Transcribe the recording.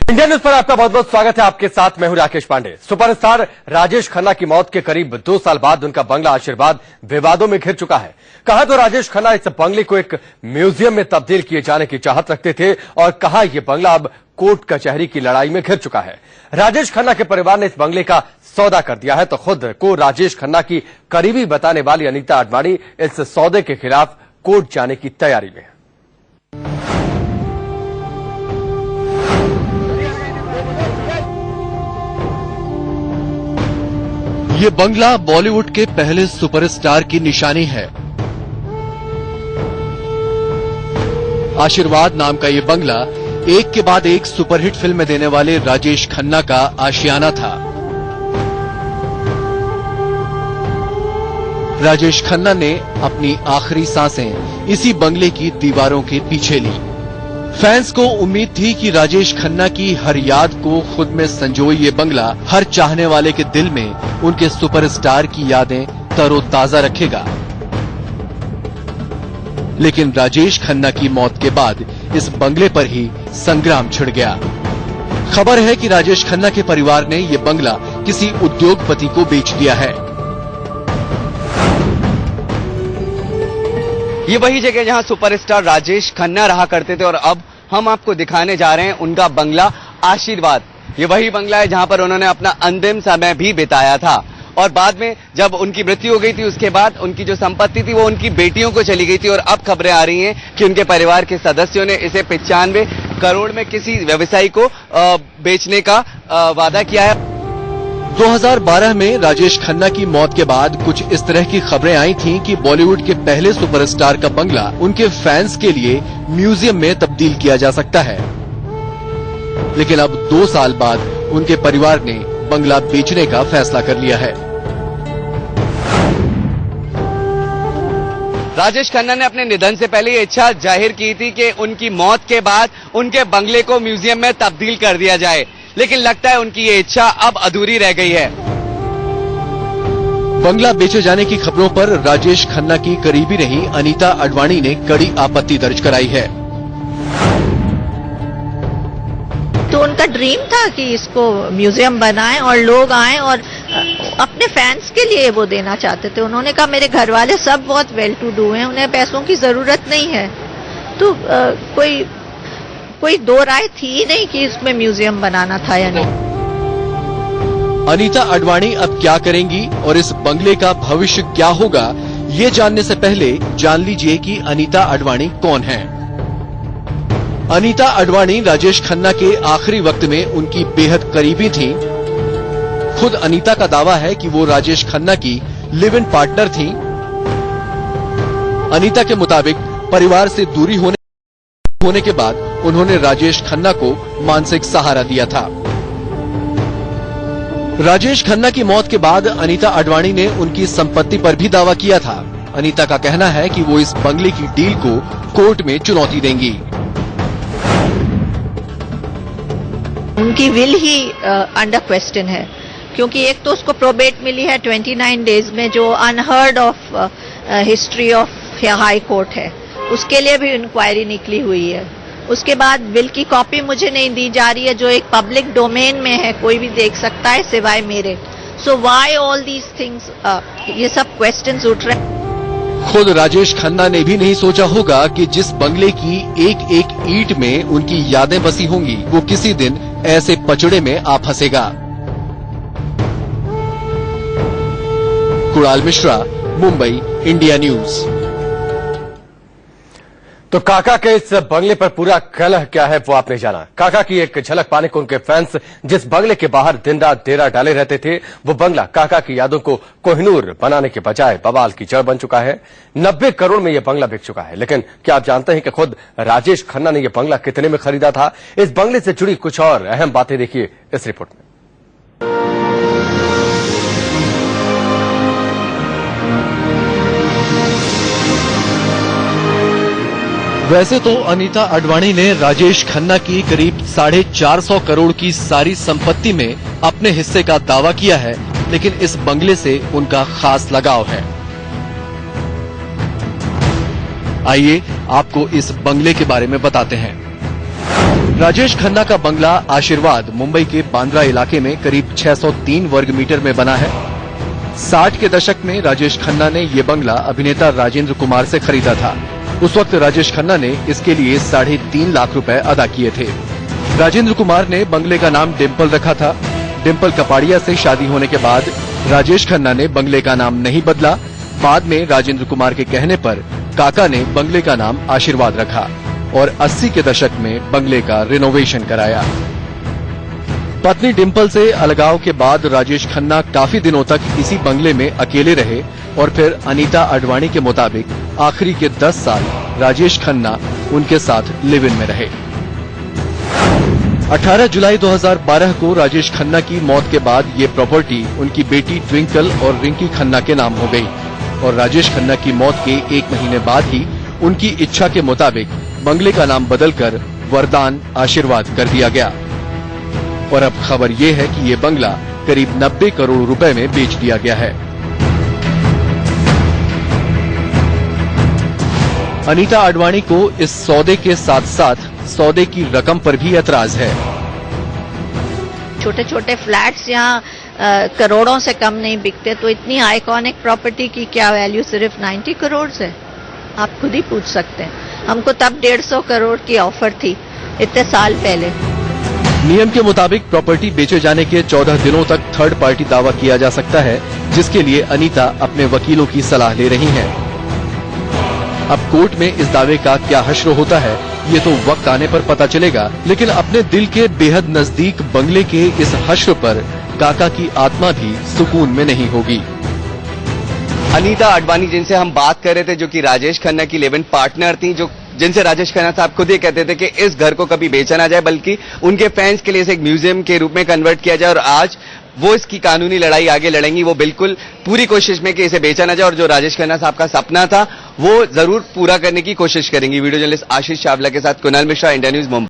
India news पर आपका बहुत बहुत स्वागत है। आपके साथ मैं हूं राकेश पांडे। सुपरस्टार राजेश खन्ना की मौत के करीब 2 साल बाद उनका बंगला आशीर्वाद विवादों में घिर चुका है। कहा तो राजेश खन्ना इस बंगले को एक म्यूजियम में तब्दील किए जाने की चाहत रखते थे और कहा यह बंगला अब कोर्ट कचहरी की लड़ाई में घिर चुका है। राजेश खन्ना के परिवार ने इस बंगले का सौदा कर दिया है तो खुद को राजेश खन्ना की करीबी बताने वाली अनीता अडवाणी इस सौदे के खिलाफ कोर्ट जाने की तैयारी में है। ये बंगला बॉलीवुड के पहले सुपरस्टार की निशानी है। आशीर्वाद नाम का ये बंगला एक के बाद एक सुपरहिट फिल्म देने वाले राजेश खन्ना का आशियाना था। राजेश खन्ना ने अपनी आखिरी सांसें इसी बंगले की दीवारों के पीछे ली। फैंस को उम्मीद थी कि राजेश खन्ना की हर याद को खुद में संजोए ये बंगला हर चाहने वाले के दिल में उनके सुपरस्टार की यादें तरोताजा रखेगा। लेकिन राजेश खन्ना की मौत के बाद इस बंगले पर ही संग्राम छिड़ गया। खबर है कि राजेश खन्ना के परिवार ने ये बंगला किसी उद्योगपति को बेच दिया है। ये वही जगह जहां सुपरस्टार राजेश खन्ना रहा करते थे और अब हम आपको दिखाने जा रहे हैं उनका बंगला आशीर्वाद। ये वही बंगला है जहां पर उन्होंने अपना अंतिम समय भी बिताया था और बाद में जब उनकी मृत्यु हो गई थी उसके बाद उनकी जो संपत्ति थी वो उनकी बेटियों को चली गई थी और अब खबरें आ रही हैं कि उनके परिवार के सदस्यों ने इसे 95 करोड़ में किसी व्यवसायी को बेचने का वादा किया है। 2012 में राजेश खन्ना की मौत के बाद कुछ इस तरह की खबरें आई थीं कि बॉलीवुड के पहले सुपरस्टार का बंगला उनके फैंस के लिए म्यूजियम में तब्दील किया जा सकता है। लेकिन अब 2 साल बाद उनके परिवार ने बंगला बेचने का फैसला कर लिया है। राजेश खन्ना ने अपने निधन से पहले ये इच्छा जाहिर की थी कि उनकी मौत के बाद उनके बंगले को म्यूजियम में तब्दील कर दिया जाए, लेकिन लगता है उनकी ये इच्छा अब अधूरी रह गई है। बंगला बेचे जाने की खबरों पर राजेश खन्ना की करीबी रही अनीता अडवाणी ने कड़ी आपत्ति दर्ज कराई है। तो उनका ड्रीम था कि इसको म्यूजियम बनाएं और लोग आएं और अपने फैंस के लिए वो देना चाहते थे। उन्होंने कहा मेरे घर वाले सब बहुत वेल टू डू हैं, उन्हें पैसों की जरूरत नहीं है। तो कोई दो राय थी ही नहीं कि इसमें म्यूजियम बनाना था या नहीं। अनीता अडवाणी अब क्या करेंगी और इस बंगले का भविष्य क्या होगा, ये जानने से पहले जान लीजिए कि अनीता अडवाणी कौन है। अनीता अडवाणी राजेश खन्ना के आखिरी वक्त में उनकी बेहद करीबी थीं। खुद अनीता का दावा है कि वो राजेश खन्ना की लिव इन पार्टनर थीं। अनीता के मुताबिक परिवार से दूरी होने के बाद उन्होंने राजेश खन्ना को मानसिक सहारा दिया था। राजेश खन्ना की मौत के बाद अनीता अडवाणी ने उनकी संपत्ति पर भी दावा किया था। अनीता का कहना है कि वो इस बंगले की डील को कोर्ट में चुनौती देंगी। उनकी विल ही अंडर क्वेश्चन है, क्योंकि एक तो उसको प्रोबेट मिली है 29 डेज में, जो unheard of history of high court है। उसके लिए भी इंक्वायरी निकली हुई है। उसके बाद बिल की कॉपी मुझे नहीं दी जा रही है, जो एक पब्लिक डोमेन में है, कोई भी देख सकता है सिवाय मेरे। So why all these things, ये सब क्वेश्चंस उठ रहे हैं। खुद राजेश खन्ना ने भी नहीं सोचा होगा कि जिस बंगले की एक एक ईंट में उनकी यादें बसी होंगी वो किसी दिन ऐसे पचड़े में आ फंसेगा। Kunal Mishra, Mumbai, India news. तो काका के इस बंगले पर पूरा कलह क्या है वो आपने जाना। काका की एक झलक पाने को उनके फैंस जिस बंगले के बाहर दिन रात डेरा डाले रहते थे, वो बंगला काका की यादों को कोहिनूर बनाने के बजाय बवाल की जड़ बन चुका है। 90 करोड़ में यह बंगला बिक चुका है। लेकिन क्या आप जानते हैं कि खुद राजेश खन्ना ने यह बंगला कितने में खरीदा था? इस बंगले से जुड़ी कुछ और अहम बातें देखिए इस रिपोर्ट में। वैसे तो अनीता अडवाणी ने राजेश खन्ना की करीब 450 करोड़ की सारी संपत्ति में अपने हिस्से का दावा किया है, लेकिन इस बंगले से उनका खास लगाव है। आइए आपको इस बंगले के बारे में बताते हैं। राजेश खन्ना का बंगला आशीर्वाद मुंबई के बांद्रा इलाके में करीब 603 वर्ग मीटर में बना है। 60 के दशक में राजेश खन्ना ने ये बंगला अभिनेता राजेंद्र कुमार से खरीदा था। उस वक्त राजेश खन्ना ने इसके लिए 3.5 लाख रुपए अदा किए थे। राजेंद्र कुमार ने बंगले का नाम डिम्पल रखा था। डिम्पल कपाड़िया से शादी होने के बाद राजेश खन्ना ने बंगले का नाम नहीं बदला। बाद में राजेंद्र कुमार के कहने पर काका ने बंगले का नाम आशीर्वाद रखा और 80 के दशक में बंगले का रिनोवेशन कराया। पत्नी डिम्पल से अलगाव के बाद राजेश खन्ना काफी दिनों तक इसी बंगले में अकेले रहे और फिर अनीता अडवाणी के मुताबिक आखिरी के 10 साल राजेश खन्ना उनके साथ लिव इन में रहे। 18 जुलाई 2012 को राजेश खन्ना की मौत के बाद ये प्रॉपर्टी उनकी बेटी ट्विंकल और रिंकी खन्ना के नाम हो गई और राजेश खन्ना की मौत के 1 महीने बाद ही उनकी इच्छा के मुताबिक बंगले का नाम बदलकर वरदान आशीर्वाद कर दिया गया। और अब खबर ये है कि ये बंगला करीब 90 करोड़ रुपए में बेच दिया गया है। अनीता अडवाणी को इस सौदे के साथ साथ सौदे की रकम पर भी ऐतराज है। छोटे छोटे फ्लैट्स यहाँ करोड़ों से कम नहीं बिकते, तो इतनी आइकॉनिक प्रॉपर्टी की क्या वैल्यू सिर्फ 90 करोड़ है? आप खुद ही पूछ सकते हैं। हमको तब 150 करोड़ की ऑफर थी इतने साल पहले। नियम के मुताबिक प्रॉपर्टी बेचे जाने के 14 दिनों तक थर्ड पार्टी दावा किया जा सकता है, जिसके लिए अनीता अपने वकीलों की सलाह ले रही हैं। अब कोर्ट में इस दावे का क्या हश्र होता है ये तो वक्त आने पर पता चलेगा, लेकिन अपने दिल के बेहद नजदीक बंगले के इस हश्र पर काका की आत्मा भी सुकून में नहीं होगी। अनीता अडवाणी जिनसे हम बात कर रहे थे, जो कि राजेश खन्ना की लिव इन पार्टनर थी, जो जिनसे राजेश खन्ना साहब खुद ही कहते थे कि इस घर को कभी बेचा ना जाए, बल्कि उनके फैंस के लिए इसे एक म्यूजियम के रूप में कन्वर्ट किया जाए। और आज वो इसकी कानूनी लड़ाई आगे लड़ेंगी। वो बिल्कुल पूरी कोशिश में कि इसे बेचा ना जाए और जो राजेश खन्ना साहब का सपना था वो जरूर पूरा करने की कोशिश करेंगी। वीडियो जर्नलिस्ट आशीष चावला के साथ कुणाल मिश्रा, इंडिया न्यूज मुंबई।